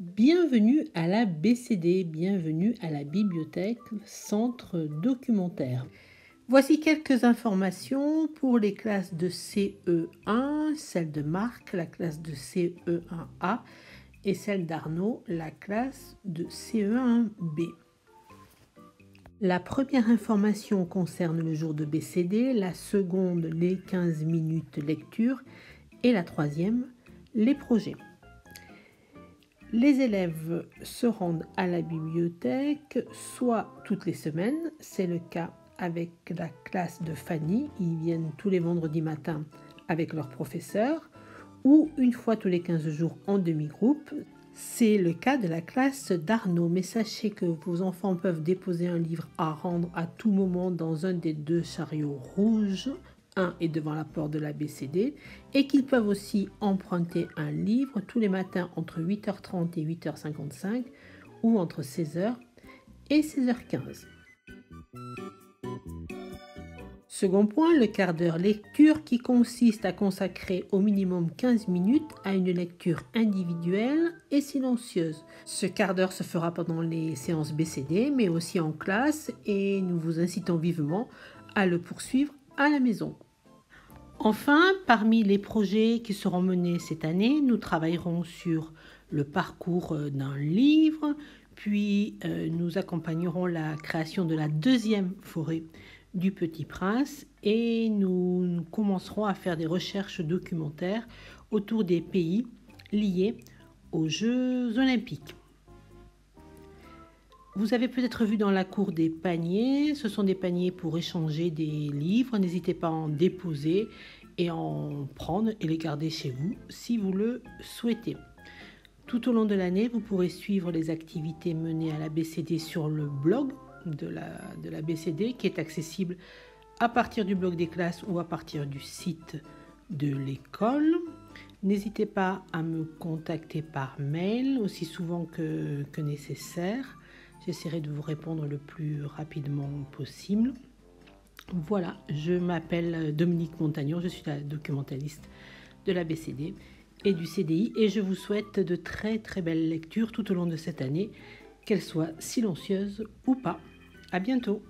Bienvenue à la BCD, bienvenue à la bibliothèque Centre Documentaire. Voici quelques informations pour les classes de CE1, celle de Marc, la classe de CE1A et celle d'Arnaud, la classe de CE1B. La première information concerne le jour de BCD, la seconde les 15 minutes lecture et la troisième les projets. Les élèves se rendent à la bibliothèque soit toutes les semaines, c'est le cas avec la classe de Fanny, ils viennent tous les vendredis matins avec leur professeur, ou une fois tous les 15 jours en demi-groupe, c'est le cas de la classe d'Arnaud. Mais sachez que vos enfants peuvent déposer un livre à rendre à tout moment dans un des deux chariots rouges, un est devant la porte de la BCD, et qu'ils peuvent aussi emprunter un livre tous les matins entre 8h30 et 8h55 ou entre 16h et 16h15. Second point, le quart d'heure lecture qui consiste à consacrer au minimum 15 minutes à une lecture individuelle et silencieuse. Ce quart d'heure se fera pendant les séances BCD mais aussi en classe et nous vous incitons vivement à le poursuivre à la maison. Enfin, parmi les projets qui seront menés cette année, nous travaillerons sur le parcours d'un livre, puis nous accompagnerons la création de la deuxième forêt du Petit Prince et nous commencerons à faire des recherches documentaires autour des pays liés aux Jeux Olympiques. Vous avez peut-être vu dans la cour des paniers, ce sont des paniers pour échanger des livres. N'hésitez pas à en déposer et en prendre et les garder chez vous si vous le souhaitez. Tout au long de l'année, vous pourrez suivre les activités menées à la BCD sur le blog de la BCD qui est accessible à partir du blog des classes ou à partir du site de l'école. N'hésitez pas à me contacter par mail aussi souvent que nécessaire. J'essaierai de vous répondre le plus rapidement possible. Voilà, je m'appelle Dominique Montagnon, je suis la documentaliste de la BCD et du CDI et je vous souhaite de très très belles lectures tout au long de cette année, qu'elles soient silencieuses ou pas. À bientôt.